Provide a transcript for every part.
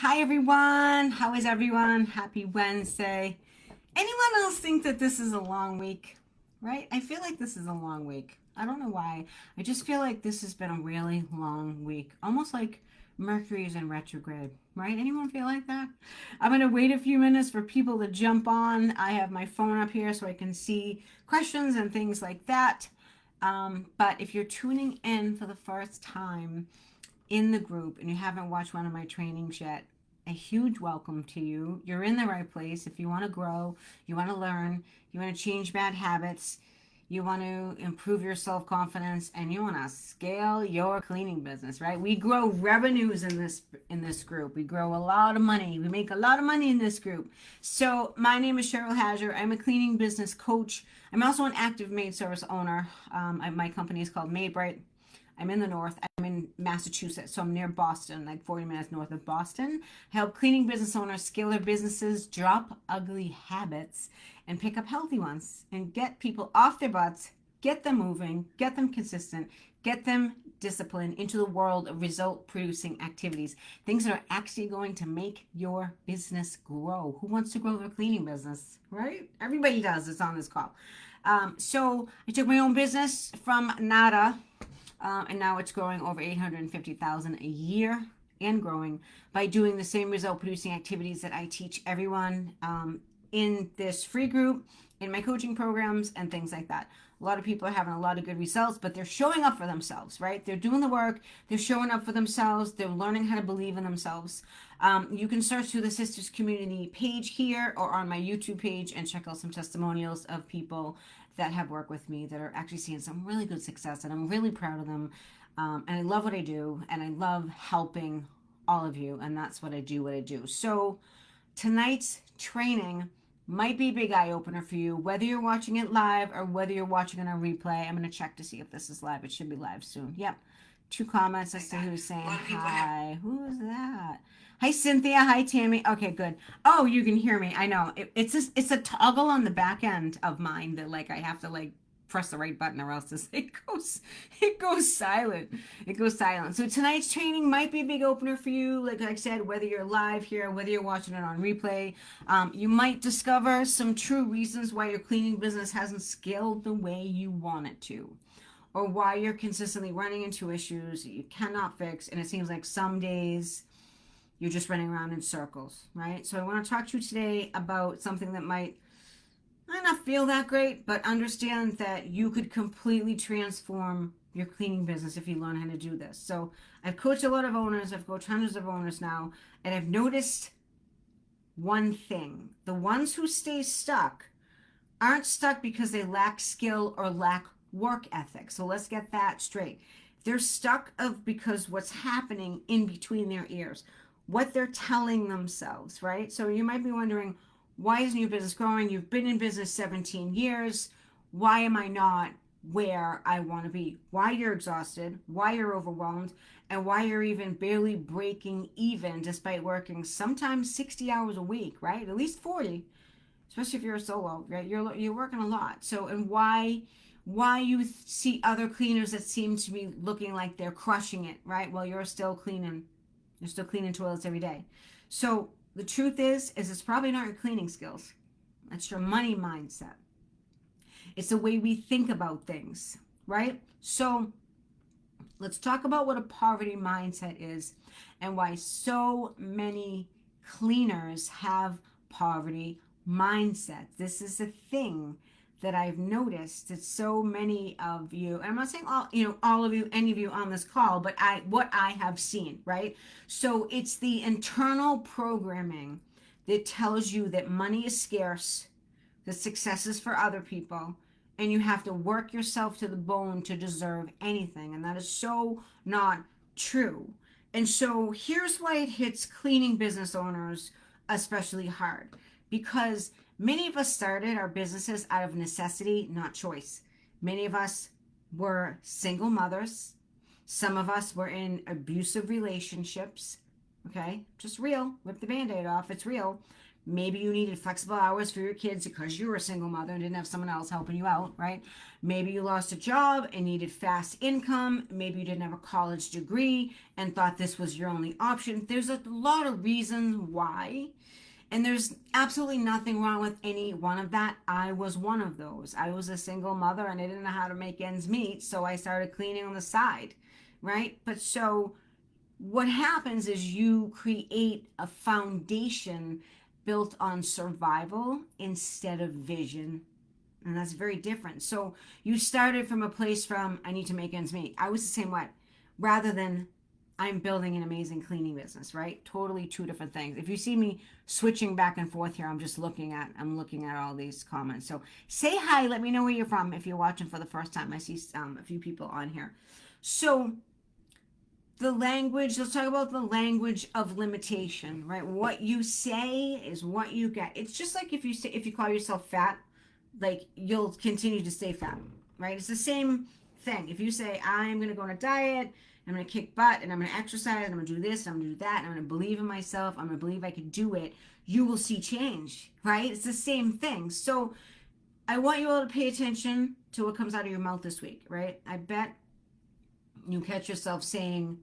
Hi everyone. How is everyone? Happy Wednesday. Anyone else think that this is a long week? Right? I feel like this is a long week. I don't know why. I just feel like this has been a really long week. Almost like Mercury is in retrograde. Right? Anyone feel like that? I'm going to wait a few minutes for people to jump on. I have my phone up here so I can see questions and things like that. But if you're tuning in for the first time, in the group and you haven't watched one of my trainings yet, a huge welcome to you. You're in the right place. If you want to grow, you want to learn, you want to change bad habits, you want to improve your self-confidence, and you want to scale your cleaning business, right? We grow revenues in this group. We grow a lot of money. We make a lot of money in this group. So my name is Cheryl Hazer. I'm a cleaning business coach. I'm also an active maid service owner. My company is called Maid Bright. I'm in the north. I'm in Massachusetts, so I'm near Boston, like 40 minutes north of Boston. I help cleaning business owners scale their businesses, drop ugly habits, and pick up healthy ones, and get people off their butts, get them moving, get them consistent, get them disciplined into the world of result producing activities, things that are actually going to make your business grow. Who wants to grow their cleaning business, right? Everybody does. It's on this call. So I took my own business from nada, and now it's growing over 850,000 a year and growing by doing the same result producing activities that I teach everyone in this free group, in my coaching programs, and things like that. A lot of people are having a lot of good results, but they're showing up for themselves, right? They're doing the work, they're showing up for themselves, they're learning how to believe in themselves. You can search through the Sisters Community page here or on my YouTube page and check out some testimonials of people that have worked with me that are actually seeing some really good success, and I'm really proud of them. And I love what I do, and I love helping all of you, and that's what I do. So tonight's training might be a big eye opener for you, whether you're watching it live or whether you're watching it on replay. I'm going to check to see if this is live. It should be live soon. Yep. Two comments as to who's saying hi. Who's that? Hi, Cynthia. Hi, Tammy. Okay, good. Oh, you can hear me. I know. It's a toggle on the back end of mine that like I have to like press the right button or else it goes silent. It goes silent. So tonight's training might be a big opener for you. Like I said, whether you're live here, whether you're watching it on replay, you might discover some true reasons why your cleaning business hasn't scaled the way you want it to, or why you're consistently running into issues that you cannot fix, and it seems like some days you're just running around in circles, right? So I want to talk to you today about something that might not feel that great, but understand that you could completely transform your cleaning business if you learn how to do this. So I've coached a lot of owners, I've coached hundreds of owners now, and I've noticed one thing. The ones who stay stuck aren't stuck because they lack skill or lack work ethic. So let's get that straight. They're stuck of because what's happening in between their ears, what they're telling themselves, right? So you might be wondering, why isn't your business growing? You've been in business 17 years. Why am I not where I want to be? Why you're exhausted, why you're overwhelmed, and why you're even barely breaking even despite working sometimes 60 hours a week, right? At least 40, especially if you're a solo, right? You're working a lot. So, and why you see other cleaners that seem to be looking like they're crushing it, right? Well, you're still cleaning toilets every day. So the truth is it's probably not your cleaning skills. That's your money mindset. It's the way we think about things, right? So let's talk about what a poverty mindset is and why so many cleaners have poverty mindset. This is a thing that I've noticed that so many of you, and I'm not saying all of you, any of you on this call, but what I have seen, right? So it's the internal programming that tells you that money is scarce, that success is for other people, and you have to work yourself to the bone to deserve anything. And that is so not true. And so here's why it hits cleaning business owners especially hard, because many of us started our businesses out of necessity, not choice. Many of us were single mothers. Some of us were in abusive relationships. Okay, just real. Rip the Band-Aid off. It's real. Maybe you needed flexible hours for your kids because you were a single mother and didn't have someone else helping you out, right? Maybe you lost a job and needed fast income. Maybe you didn't have a college degree and thought this was your only option. There's a lot of reasons why. And there's absolutely nothing wrong with any one of that. I was one of those. I was a single mother and I didn't know how to make ends meet. So I started cleaning on the side, right? But so what happens is you create a foundation built on survival instead of vision. And that's very different. So you started from a place from, I need to make ends meet. I was the same way, rather than I'm building an amazing cleaning business, right? Totally two different things. If you see me switching back and forth here, I'm looking at all these comments. So say hi, let me know where you're from if you're watching for the first time. I see a few people on here. So the language, let's talk about the language of limitation, right? What you say is what you get. It's just like if you call yourself fat, like you'll continue to stay fat, right? It's the same thing. If you say, I'm going to go on a diet, I'm going to kick butt, and I'm going to exercise, and I'm going to do this, and I'm going to do that, and I'm going to believe in myself, I'm going to believe I can do it, you will see change, right? It's the same thing. So I want you all to pay attention to what comes out of your mouth this week, right? I bet you catch yourself saying,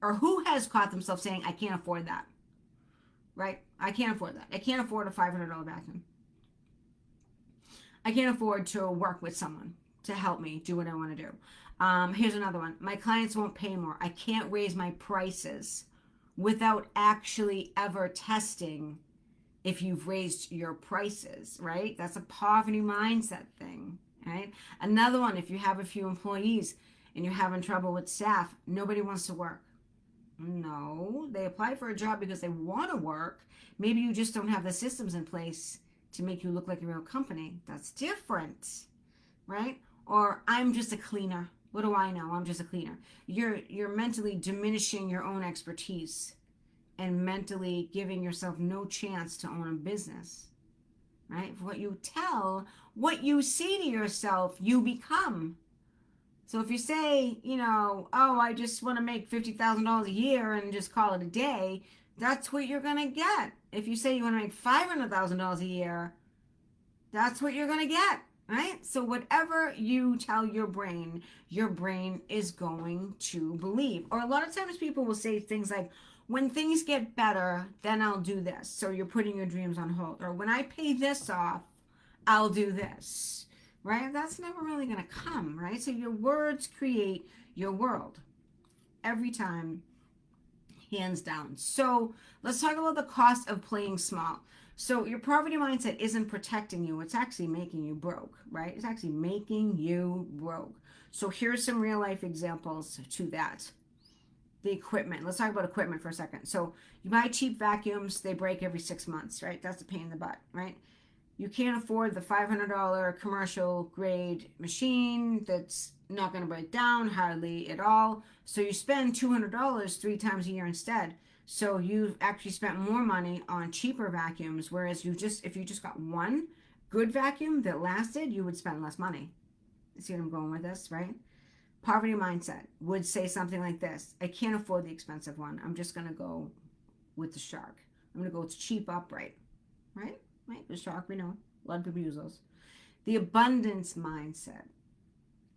or who has caught themselves saying, I can't afford that, right? I can't afford that. I can't afford a $500 vacuum. I can't afford to work with someone to help me do what I want to do. Here's another one. My clients won't pay more. I can't raise my prices without actually ever testing if you've raised your prices, right? That's a poverty mindset thing, right? Another one, if you have a few employees and you're having trouble with staff, nobody wants to work. No, they apply for a job because they want to work. Maybe you just don't have the systems in place to make you look like a real company. That's different, right? Or I'm just a cleaner. What do I know? I'm just a cleaner. You're mentally diminishing your own expertise and mentally giving yourself no chance to own a business, right? What you tell, what you say to yourself, you become. So if you say, oh, I just want to make $50,000 a year and just call it a day, that's what you're going to get. If you say you want to make $500,000 a year, that's what you're going to get, right? So whatever you tell your brain is going to believe. Or a lot of times people will say things like, when things get better, then I'll do this. So you're putting your dreams on hold. Or when I pay this off, I'll do this, right? That's never really going to come, right? So your words create your world every time, hands down. So let's talk about the cost of playing small. So your poverty mindset isn't protecting you. It's actually making you broke, right? It's actually making you broke. So here's some real life examples to that. The equipment. Let's talk about equipment for a second. So you buy cheap vacuums. They break every 6 months, right? That's a pain in the butt, right? You can't afford the $500 commercial grade machine that's not going to break down hardly at all. So you spend $200 3 times a year instead. So you've actually spent more money on cheaper vacuums, whereas if you just got one good vacuum that lasted, you would spend less money. You see what I'm going with this, right? Poverty mindset would say something like this. I can't afford the expensive one. I'm just going to go with the shark. I'm going to go with cheap upright, right? Right? The shark, we know. A lot of people use those. The abundance mindset.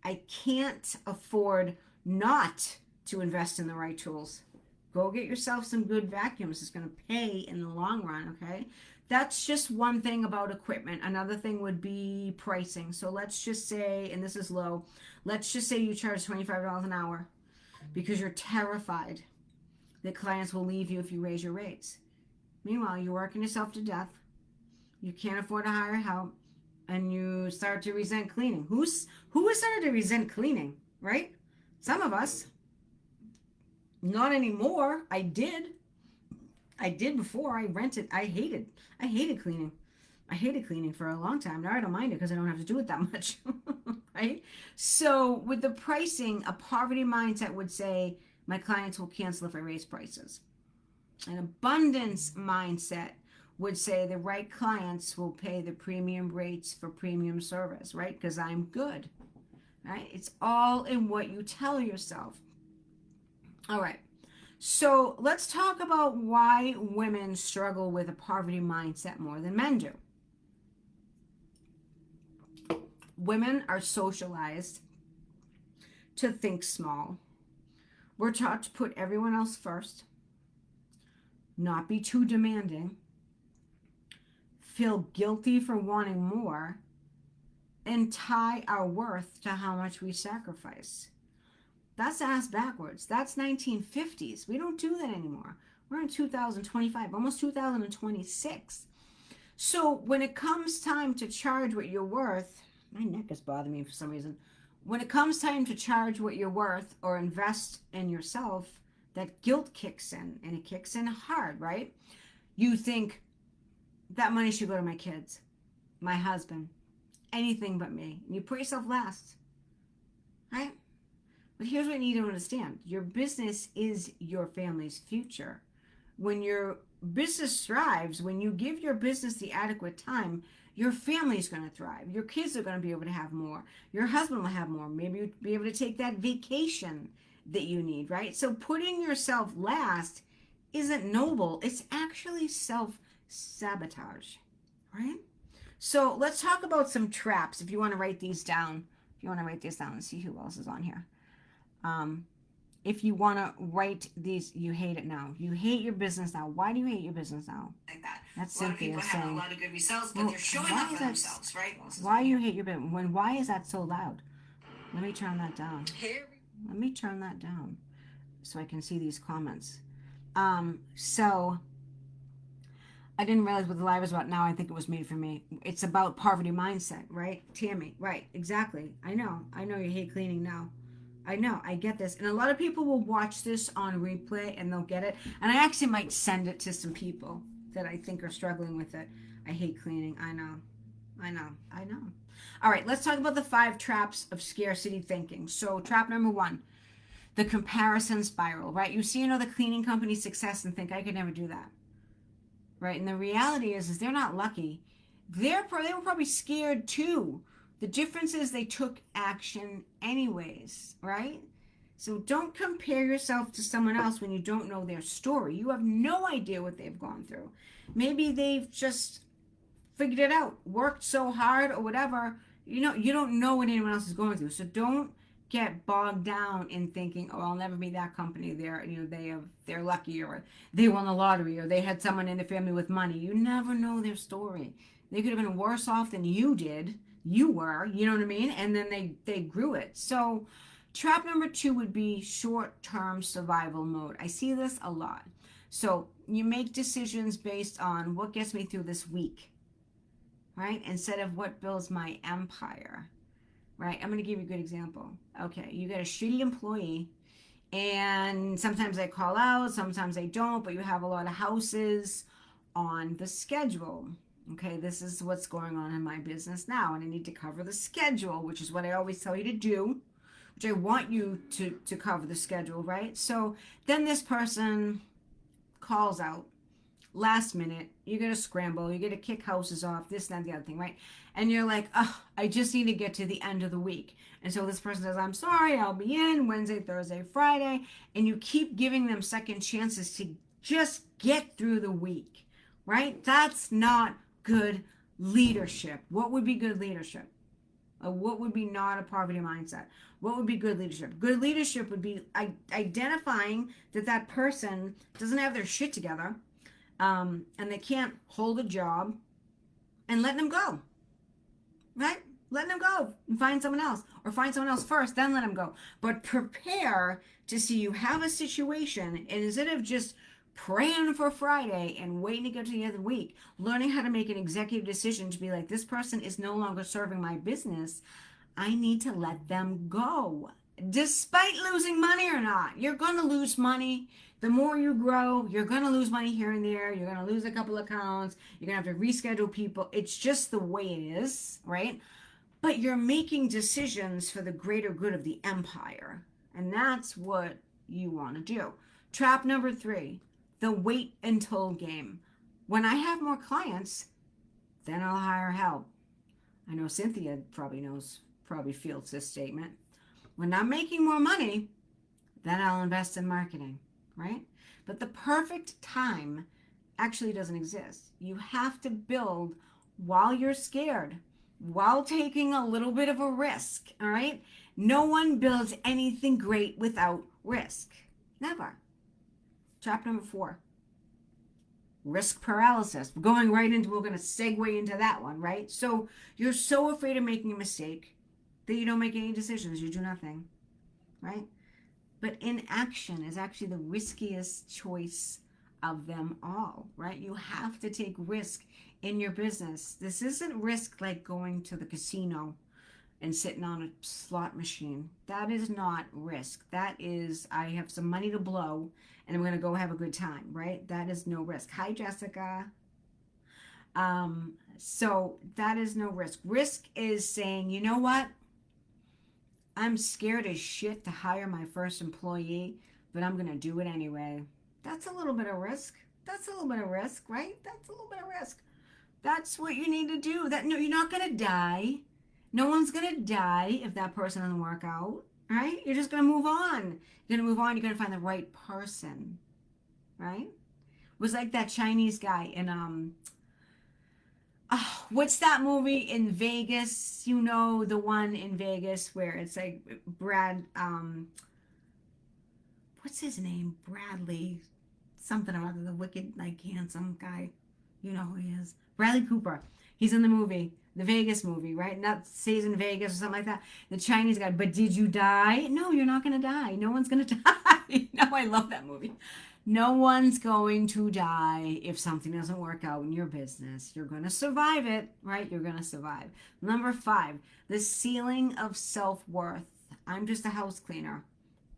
I can't afford not to invest in the right tools. Go get yourself some good vacuums. It's going to pay in the long run, okay? That's just one thing about equipment. Another thing would be pricing. So let's just say, and this is low, let's just say you charge $25 an hour because you're terrified that clients will leave you if you raise your rates. Meanwhile, you're working yourself to death. You can't afford to hire help, and you start to resent cleaning. Who has started to resent cleaning, right? Some of us. Not anymore. I did before. I rented. I hated cleaning. I hated cleaning for a long time. Now I don't mind it because I don't have to do it that much, right? So with the pricing, a poverty mindset would say, my clients will cancel if I raise prices. An abundance mindset would say the right clients will pay the premium rates for premium service, right? Because I'm good, right? It's all in what you tell yourself. All right. So let's talk about why women struggle with a poverty mindset more than men do. Women are socialized to think small. We're taught to put everyone else first, not be too demanding, feel guilty for wanting more, and tie our worth to how much we sacrifice. That's ass backwards. That's 1950s. We don't do that anymore. We're in 2025, almost 2026. So when it comes time to charge what you're worth, my neck is bothering me for some reason. When it comes time to charge what you're worth or invest in yourself, that guilt kicks in, and it kicks in hard, right? You think that money should go to my kids, my husband, anything but me. You put yourself last, right? But here's what you need to understand. Your business is your family's future. When your business thrives, when you give your business the adequate time, your family is going to thrive. Your kids are going to be able to have more. Your husband will have more. Maybe you'll be able to take that vacation that you need, right? So putting yourself last isn't noble. It's actually self-sabotage, right? So let's talk about some traps if you want to write these down. If you want to write these down and see who else is on here. If you want to write these, you hate it now. You hate your business now. Why do you hate your business now? Like that. That's a lot Cynthia of people have saying, a lot of good results, but they're showing up for themselves, right? Why you hate your business? Why is that so loud? Let me turn that down. Let me turn that down so I can see these comments. So I didn't realize what the live was about. Now I think it was made for me. It's about poverty mindset, right? Tammy, right, exactly. I know you hate cleaning now. I know, I get this. And a lot of people will watch this on replay and they'll get it. And I actually might send it to some people that I think are struggling with it. I hate cleaning. I know. All right, let's talk about the 5 traps of scarcity thinking. So trap number 1, the comparison spiral, right? You see another cleaning company's success and think, I could never do that, right? And the reality is they're not lucky. They were probably scared too. The difference is they took action anyways, right? So don't compare yourself to someone else when you don't know their story. You have no idea what they've gone through. Maybe they've just figured it out, worked so hard or whatever. You don't know what anyone else is going through. So don't get bogged down in thinking, oh, I'll never be that company. They're lucky, or they won the lottery, or they had someone in the family with money. You never know their story. They could have been worse off than you did. You were, you know what I mean? And then they grew it. So trap number 2 would be short-term survival mode. I see this a lot. So you make decisions based on what gets me through this week, right? Instead of what builds my empire, right? I'm going to give you a good example. Okay, you got a shitty employee, and sometimes they call out, sometimes they don't, but you have a lot of houses on the schedule. Okay, this is what's going on in my business now, and I need to cover the schedule, which is what I always tell you to do, which I want you to cover the schedule, right? So then this person calls out last minute. You're going to scramble. You're going to kick houses off, this, that, the other thing, right? And you're like, oh, I just need to get to the end of the week. And so this person says, I'm sorry, I'll be in Wednesday, Thursday, Friday. And you keep giving them second chances to just get through the week, right? That's not good leadership. What would be good leadership? What would be not a poverty mindset? What would be good leadership? Good leadership would be identifying that person doesn't have their shit together, and they can't hold a job, and letting them go, right? Letting them go and find someone else, or find someone else first, then let them go. But prepare to see you have a situation, and instead of just praying for Friday and waiting to get to the end of the week, learning how to make an executive decision to be like, this person is no longer serving my business. I need to let them go. Despite losing money or not, you're going to lose money. The more you grow, you're going to lose money here and there. You're going to lose a couple accounts. You're going to have to reschedule people. It's just the way it is, right? But you're making decisions for the greater good of the empire. And that's what you want to do. Trap number 3. The wait until game. When I have more clients, then I'll hire help. I know Cynthia probably feels this statement. When I'm making more money, then I'll invest in marketing. right? But the perfect time actually doesn't exist. You have to build while you're scared, while taking a little bit of a risk, all right? No one builds anything great without risk. Never. Chapter number 4, risk paralysis. We're going right into, we're going to segue into that one, right? So you're so afraid of making a mistake that you don't make any decisions. You do nothing, right? But inaction is actually the riskiest choice of them all, right? You have to take risk in your business. This isn't risk like going to the casino and sitting on a slot machine. That is not risk. That is, I have some money to blow and I'm going to go have a good time, right? That is no risk. Hi, Jessica. So that is no risk. Risk is saying, you know what? I'm scared as shit to hire my first employee, but I'm going to do it anyway. That's a little bit of risk. That's a little bit of risk, right? That's a little bit of risk. That's what you need to do. That, no, you're not going to die. No one's going to die if that person doesn't work out, right? You're just going to move on. You're going to move on. You're going to find the right person, right? It was like that Chinese guy in, what's that movie in Vegas? You know, the one in Vegas where it's like Brad, what's his name? Bradley, something or other, the wicked, like, handsome guy. You know who he is. Bradley Cooper. He's in the movie, the Vegas movie, right? Not stays in Vegas or something like that. The Chinese guy. But did you die? No, you're not going to die. No one's going to die. No, I love that movie. No one's going to die if something doesn't work out in your business. You're going to survive it, right? You're going to survive. Number 5, the ceiling of self-worth. I'm just a house cleaner.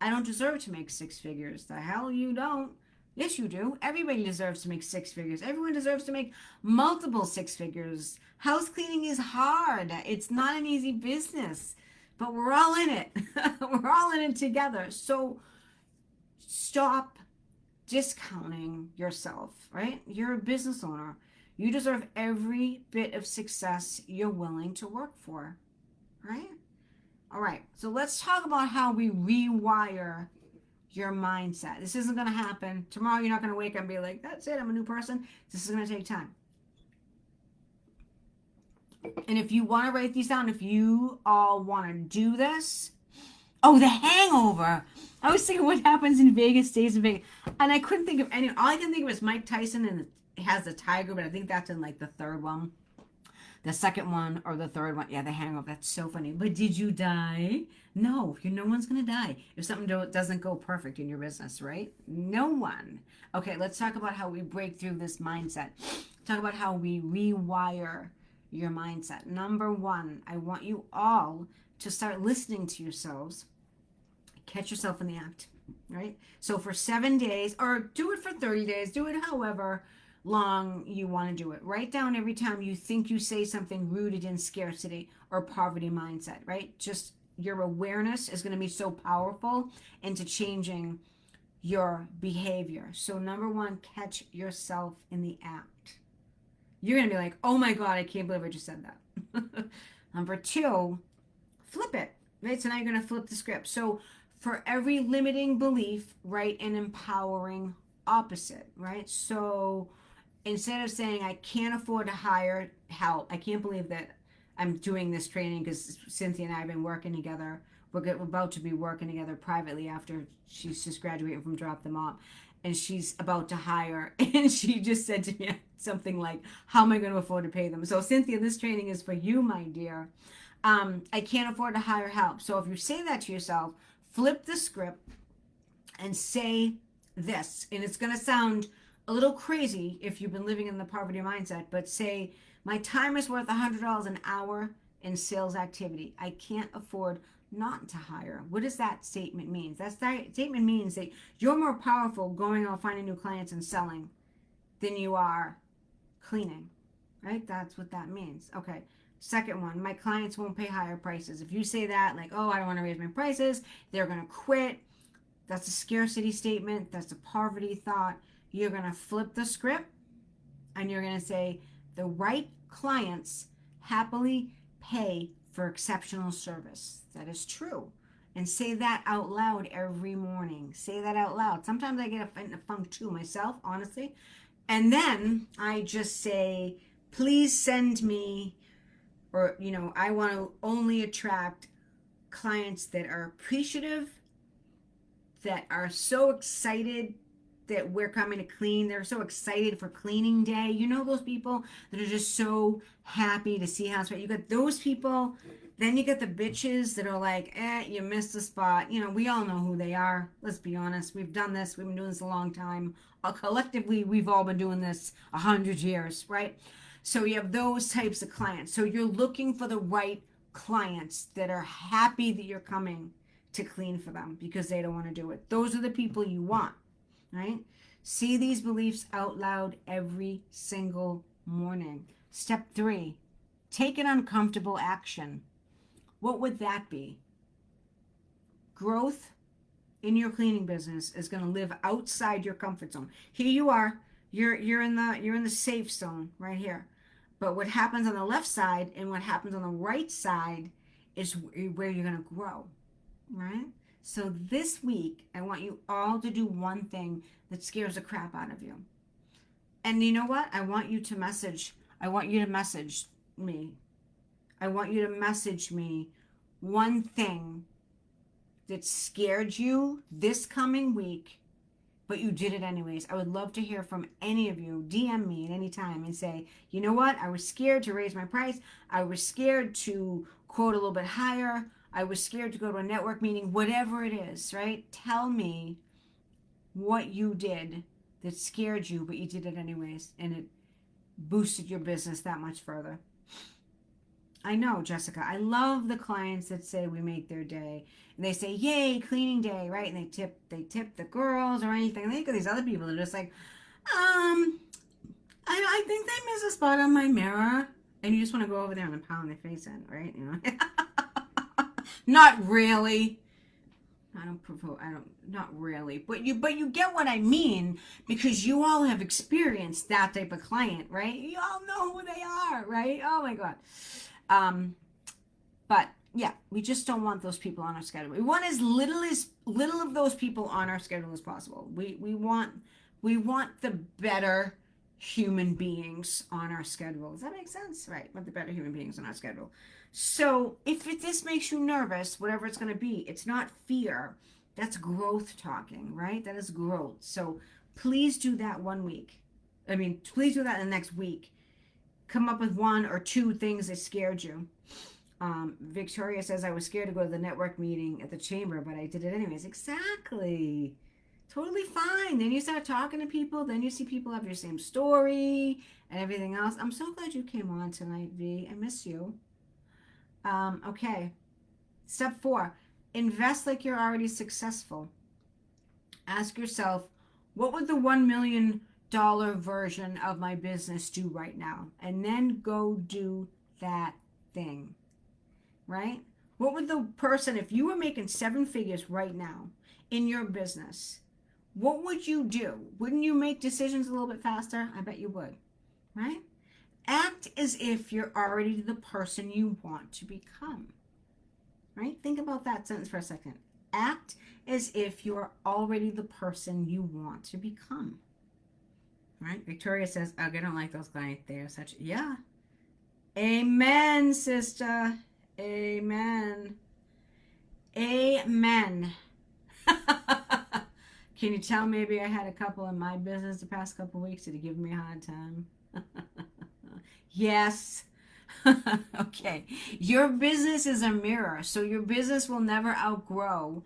I don't deserve to make 6 figures. The hell you don't. Yes, you do. Everybody deserves to make 6 figures. Everyone deserves to make multiple 6 figures. House cleaning is hard. It's not an easy business, but we're all in it. We're all in it together. So stop discounting yourself, right? You're a business owner. You deserve every bit of success you're willing to work for, right? All right. So let's talk about how we rewire your mindset. This isn't going to happen. Tomorrow you're not going to wake up and be like, that's it, I'm a new person. This is going to take time. And if you want to write these down, if you all want to do this, oh, The Hangover. I was thinking what happens in Vegas stays in Vegas. And I couldn't think of any. All I can think of is Mike Tyson and it has the tiger, but I think that's in like the third one. The second one or the third one. Yeah, The Hangover. That's so funny. But did you die? No, no one's going to die if something doesn't go perfect in your business, right? No one. Okay, let's talk about how we break through this mindset. Talk about how we rewire your mindset. Number 1, I want you all to start listening to yourselves. Catch yourself in the act, right? So for 7 days, or do it for 30 days, do it however long you want to do it. Write down every time you think you say something rooted in scarcity or poverty mindset, right? Just your awareness is going to be so powerful into changing your behavior. So number 1, catch yourself in the act. You're going to be like, oh my God, I can't believe I just said that. Number 2, flip it, right? So now you're going to flip the script. So for every limiting belief, write an empowering opposite, right? So instead of saying, I can't afford to hire help, I can't believe that I'm doing this training because Cynthia and I have been working together. We're about to be working together privately after she's just graduating from Drop Them Off. And she's about to hire. And she just said to me something like, how am I going to afford to pay them? So Cynthia, this training is for you, my dear. I can't afford to hire help. So if you say that to yourself, flip the script and say this. And it's going to sound a little crazy if you've been living in the poverty mindset, but say, my time is worth $100 an hour in sales activity. I can't afford not to hire. What does that statement mean? That statement means that you're more powerful going out finding new clients and selling than you are cleaning, right? That's what that means. Okay. Second one, my clients won't pay higher prices. If you say that, like, oh, I don't want to raise my prices, they're going to quit. That's a scarcity statement. That's a poverty thought. You're going to flip the script and you're going to say, the right clients happily pay for exceptional service. That is true. And say that out loud every morning. Say that out loud. Sometimes I get in a funk too myself, honestly. And then I just say, please send me, or, I want to only attract clients that are appreciative, that are so excited that we're coming to clean. They're so excited for cleaning day. You know those people that are just so happy to see how it's right. You got those people. Then you get the bitches that are like, you missed the spot. We all know who they are. Let's be honest. We've done this. We've been doing this a long time. Collectively, we've all been doing this 100 years, right? So you have those types of clients. So you're looking for the right clients that are happy that you're coming to clean for them because they don't want to do it. Those are the people you want, right? See these beliefs out loud every single morning. Step 3, take an uncomfortable action. What would that be? Growth in your cleaning business is going to live outside your comfort zone. Here you are. You're in the safe zone right here. But what happens on the left side and what happens on the right side is where you're going to grow, right? So this week, I want you all to do one thing that scares the crap out of you. And you know what? I want you to message me. I want you to message me one thing that scared you this coming week, but you did it anyways. I would love to hear from any of you. DM me at any time and say, you know what? I was scared to raise my price. I was scared to quote a little bit higher. I was scared to go to a network meeting, whatever it is, right? Tell me what you did that scared you, but you did it anyways, and it boosted your business that much further. I know, Jessica. I love the clients that say we make their day. And they say, yay, cleaning day, right? And they tip the girls or anything. And then you got these other people that are just like, I think they miss a spot on my mirror. And you just want to go over there and pound their face in, right? Not really. Not really. But you get what I mean, because you all have experienced that type of client, right? You all know who they are, right? Oh my God. But yeah, we just don't want those people on our schedule. We want as little of those people on our schedule as possible. We want the better human beings on our schedule. Does that make sense? Right. Want the better human beings on our schedule. So if this makes you nervous, whatever it's going to be, it's not fear. That's growth talking, right? That is growth. So please do that one week. Please do that in the next week. Come up with 1 or 2 things that scared you. Victoria says, I was scared to go to the network meeting at the chamber, but I did it anyways. Exactly. Totally fine. Then you start talking to people. Then you see people have your same story and everything else. I'm so glad you came on tonight, V. I miss you. Okay. Step 4, invest like you're already successful. Ask yourself, what would the $1 million version of my business do right now? And then go do that thing, right? What would the person, if you were making 7 figures right now in your business, what would you do? Wouldn't you make decisions a little bit faster? I bet you would, right? Act as if you're already the person you want to become, right? Think about that sentence for a second. Act as if you are already the person you want to become, right? Victoria says, I don't like those clients. They are such, yeah. Amen, sister. Amen. Amen. Can you tell maybe I had a couple in my business the past couple weeks that have given me a hard time? Yes. Okay. Your business is a mirror, so your business will never outgrow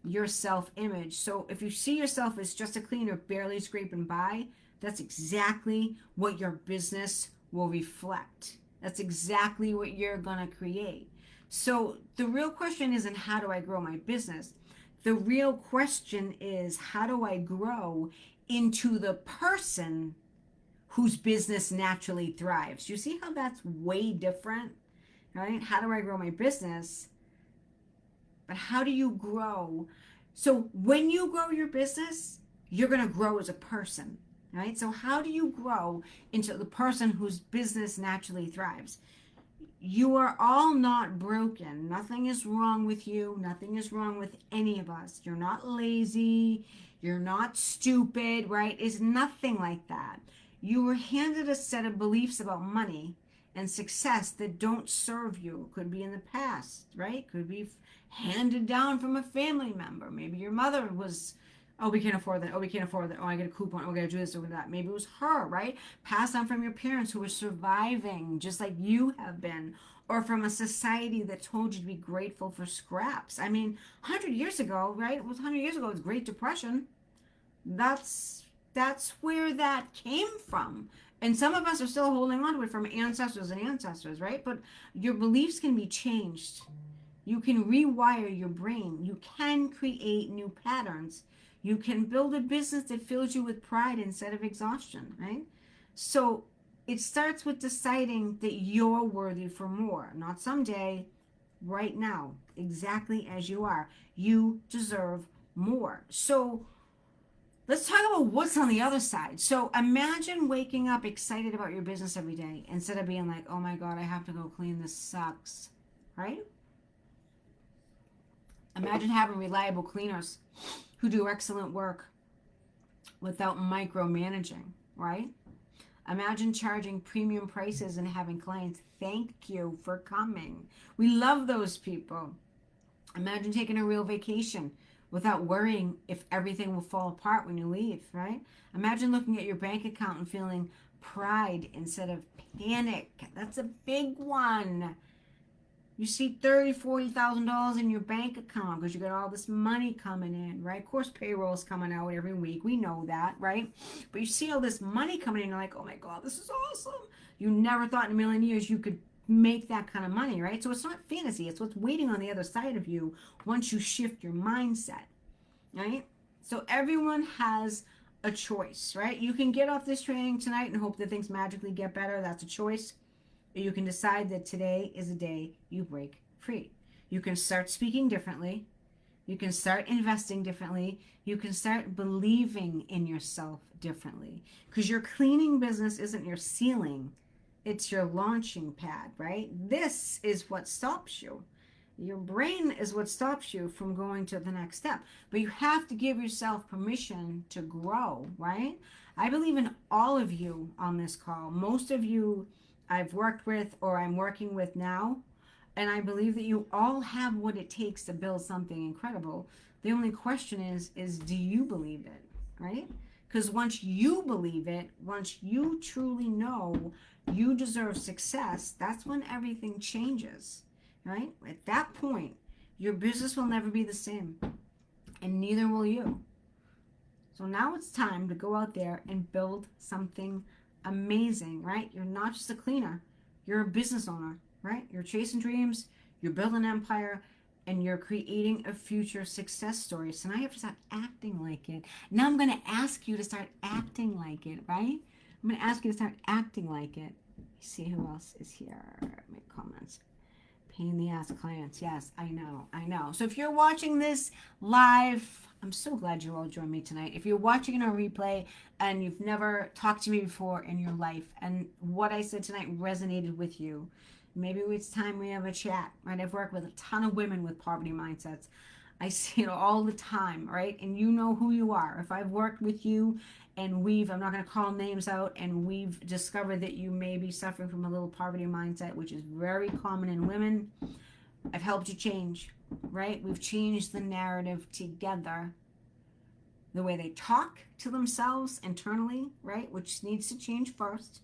your self-image. So if you see yourself as just a cleaner barely scraping by, that's exactly what your business will reflect. That's exactly what you're going to create. So the real question isn't how do I grow my business? The real question is how do I grow into the person whose business naturally thrives? You see how that's way different, right? How do I grow my business? But how do you grow? So when you grow your business, you're going to grow as a person, right? So how do you grow into the person whose business naturally thrives? You are all not broken. Nothing is wrong with you. Nothing is wrong with any of us. You're not lazy. You're not stupid, right? It's nothing like that. You were handed a set of beliefs about money and success that don't serve you. Could be in the past, right? Could be handed down from a family member. Maybe your mother was, oh, we can't afford that. Oh, we can't afford that. Oh, I get a coupon. Oh, we gotta do this or that. Maybe it was her, right? Passed on from your parents who were surviving just like you have been, or from a society that told you to be grateful for scraps. I mean, 100 years ago, right? It was 100 years ago. It was Great Depression. That's that's where that came from. And some of us are still holding on to it from ancestors and ancestors, right? But your beliefs can be changed. You can rewire your brain. You can create new patterns. You can build a business that fills you with pride instead of exhaustion, right? So it starts with deciding that you're worthy for more, not someday, right now, exactly as you are. You deserve more. So let's talk about what's on the other side. So imagine waking up excited about your business every day instead of being like, oh my God, I have to go clean. This sucks, right? Imagine having reliable cleaners who do excellent work without micromanaging, right? Imagine charging premium prices and having clients thank you for coming. We love those people. Imagine taking a real vacation without worrying if everything will fall apart when you leave, right? Imagine looking at your bank account and feeling pride instead of panic. That's a big one. You see $30,000, $40,000 in your bank account because you got all this money coming in, right? Of course, payroll's coming out every week. We know that, right? But you see all this money coming in, you're like, oh my God, this is awesome. You never thought in a million years you could make that kind of money, right? So it's not fantasy. It's what's waiting on the other side of you once you shift your mindset, right? So everyone has a choice, right? You can get off this training tonight and hope that things magically get better. That's a choice. You can decide that today is the day you break free. You can start speaking differently. You can start investing differently. You can start believing in yourself differently. Because your cleaning business isn't your ceiling, it's your launching pad, right? This is what stops you. Your brain is what stops you from going to the next step. But you have to give yourself permission to grow, right? I believe in all of you on this call. Most of you I've worked with or I'm working with now. And I believe that you all have what it takes to build something incredible. The only question is do you believe it, right? Because once you believe it, once you truly know you deserve success, that's when everything changes, right? At that point, your business will never be the same, and neither will you. So now it's time to go out there and build something amazing, right? You're not just a cleaner, you're a business owner, right? You're chasing dreams, you're building an empire, and you're creating a future success story. So now you have to start acting like it. Now I'm going to ask you to start acting like it, right? I'm going to ask you to start acting like it. Let's see who else is here. Make comments. Pain in the ass clients. Yes, I know. So if you're watching this live, I'm so glad you all joined me tonight. If you're watching it on replay and you've never talked to me before in your life and what I said tonight resonated with you, maybe it's time we have a chat, right? I've worked with a ton of women with poverty mindsets. I see it all the time, right? And you know who you are. If I've worked with you and I'm not going to call names out, and we've discovered that you may be suffering from a little poverty mindset, which is very common in women, I've helped you change, right? We've changed the narrative together. The way they talk to themselves internally, right? Which needs to change first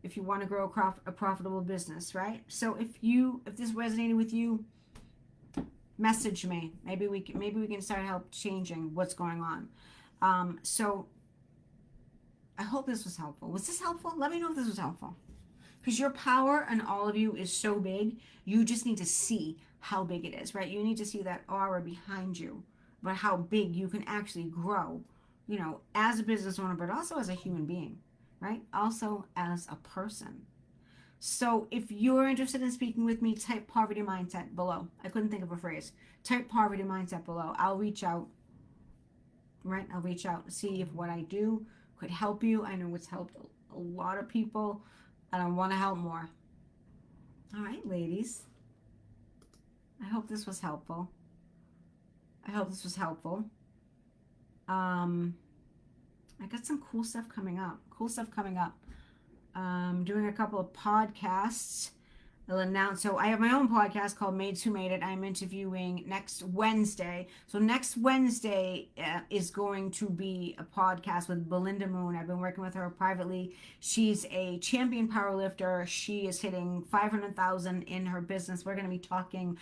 if you want to grow a profitable business, right? So if this resonated with you, message me. Maybe we can start help changing what's going on. So I hope this was helpful. Was this helpful? Let me know if this was helpful. Because your power and all of you is so big, you just need to see how big it is, right? You need to see that aura behind you, but how big you can actually grow, as a business owner, but also as a human being, right? Also as a person. So if you're interested in speaking with me, type poverty mindset below. I couldn't think of a phrase. Type poverty mindset below. I'll reach out, right? I'll reach out and see if what I do could help you. I know it's helped a lot of people, and I want to help more. All right, ladies. I hope this was helpful. I hope this was helpful. I got some cool stuff coming up. Doing a couple of podcasts. I'll announce. So I have my own podcast called Maids Who Made It. I'm interviewing next Wednesday. So next Wednesday is going to be a podcast with Belinda Moon. I've been working with her privately. She's a champion powerlifter. She is hitting 500,000 in her business. We're going to be talking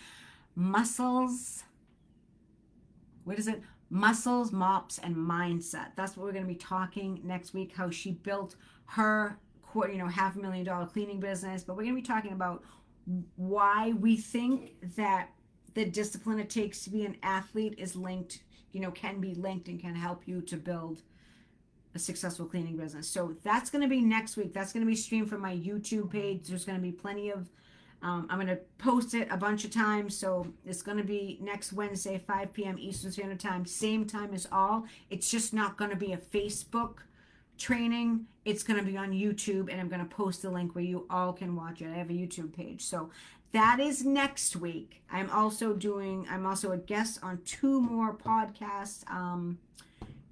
muscles. What is it? Muscles, mops, and mindset. That's what we're going to be talking next week. How she built her, $500,000 cleaning business. But we're going to be talking about why we think that the discipline it takes to be an athlete is linked, can be linked and can help you to build a successful cleaning business. So that's going to be next week. That's going to be streamed from my YouTube page. There's going to be plenty of I'm going to post it a bunch of times, so it's going to be next Wednesday, 5 p.m. Eastern Standard Time, same time as all. It's just not going to be a Facebook training. It's going to be on YouTube, and I'm going to post the link where you all can watch it. I have a YouTube page. So that is next week. I'm also a guest on 2 more podcasts.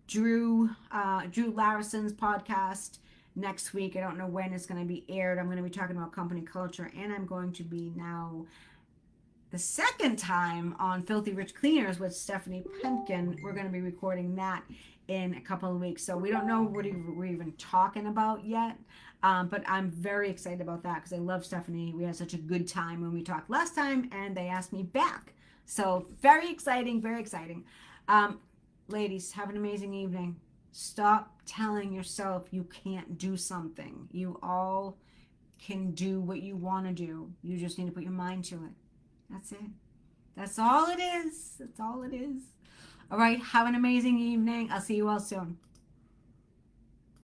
Drew Larison's podcast next week. I don't know when it's going to be aired. I'm going to be talking about company culture, and I'm going to be now the second time on Filthy Rich Cleaners with Stephanie Pumpkin. We're going to be recording that in a couple of weeks. So we don't know what we're even talking about yet. But I'm very excited about that because I love Stephanie. We had such a good time when we talked last time, and they asked me back. So very exciting, very exciting. Ladies, have an amazing evening. Stop telling yourself you can't do something. You all can do what you want to do. You just need to put your mind to it. That's it. That's all it is. That's all it is. All right. Have an amazing evening. I'll see you all soon.